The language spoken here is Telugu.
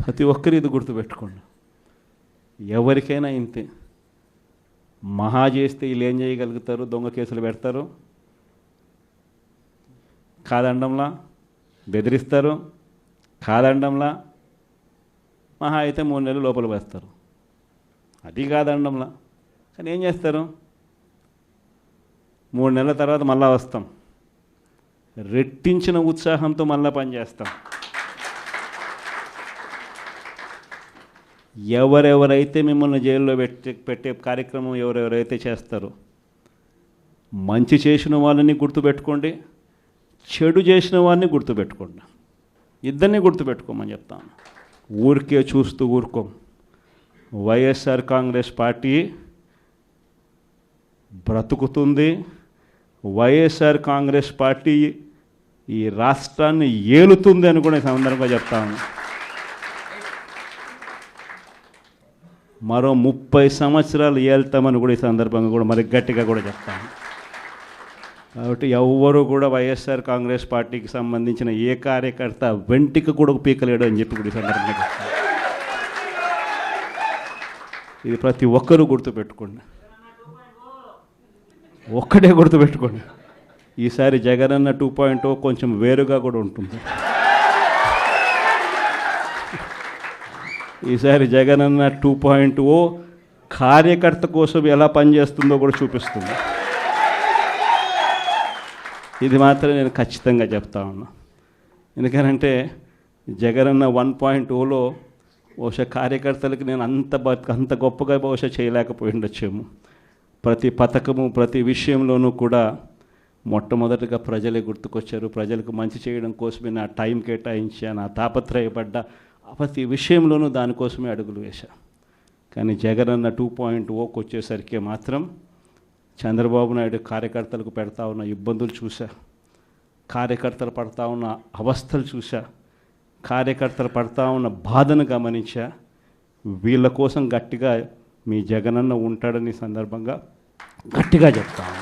ప్రతి ఒక్కరు ఇది గుర్తుపెట్టుకోండి. ఎవరికైనా ఇంతే. మహా చేస్తే వీళ్ళు ఏం చేయగలుగుతారు? దొంగ కేసులు పెడతారు, కాదండంలా బెదిరిస్తారు, కాదండంలా మహా అయితే 3 నెలలు లోపల వేస్తారు, అది కాదండంలా. కానీ ఏం చేస్తారు? 3 నెలల తర్వాత మళ్ళా వస్తాం, రెట్టించిన ఉత్సాహంతో మళ్ళా పనిచేస్తాం. ఎవరెవరైతే మిమ్మల్ని జైల్లో పెట్టే కార్యక్రమం ఎవరెవరైతే చేస్తారో, మంచి చేసిన వాళ్ళని గుర్తుపెట్టుకోండి, చెడు చేసిన వాడిని గుర్తుపెట్టుకోండి. ఇద్దరిని గుర్తుపెట్టుకోమని చెప్తాను. ఊరికే చూస్తూ ఊరుకోం. వైఎస్ఆర్ కాంగ్రెస్ పార్టీ బ్రతుకుతుంది. వైఎస్ఆర్ కాంగ్రెస్ పార్టీ ఈ రాష్ట్రాన్ని ఏలుతుంది అని కూడా ఈ సందర్భంగా చెప్తాను. మరో 30 సంవత్సరాలు ఏళ్తామని కూడా ఈ సందర్భంగా కూడా మరి గట్టిగా కూడా చెప్తాను. కాబట్టి ఎవ్వరూ కూడా వైఎస్ఆర్ కాంగ్రెస్ పార్టీకి సంబంధించిన ఏ కార్యకర్త వెంటికి కూడా పీకలేడు అని చెప్పి కూడా ఈ సందర్భంగా చెప్తాను. ఇది ప్రతి ఒక్కరూ గుర్తుపెట్టుకోండి, ఒక్కటే గుర్తుపెట్టుకోండి. ఈసారి జగనన్న 2.0 కొంచెం వేరుగా కూడా ఉంటుంది. ఈసారి జగనన్న 2.0 కార్యకర్త కోసం ఎలా పనిచేస్తుందో కూడా చూపిస్తుంది. ఇది మాత్రం నేను ఖచ్చితంగా చెప్తా ఉన్నా. ఎందుకనంటే జగనన్న 1.0లో బహుశా కార్యకర్తలకు నేను అంత గొప్పగా బహుశా చేయలేకపోయి ఉండొచ్చేమో. ప్రతి పథకము ప్రతి విషయంలోనూ కూడా మొట్టమొదటిగా ప్రజలే గుర్తుకొచ్చారు. ప్రజలకు మంచి చేయడం కోసమే నా టైం కేటాయించా, నా తాపత్రయపడ్డా, ప్రతి విషయంలోనూ దానికోసమే అడుగులు వేశా. కానీ జగనన్న 2.0కి వచ్చేసరికి మాత్రం చంద్రబాబు నాయుడు కార్యకర్తలకు పెడతా ఉన్న ఇబ్బందులు చూసా, కార్యకర్తలు పడతా ఉన్న అవస్థలు చూసా, కార్యకర్తలు పడతా ఉన్న బాధను గమనించా. వీళ్ళ కోసం గట్టిగా మీ జగనన్న ఉంటాడని సందర్భంగా గట్టిగా చెప్తాను.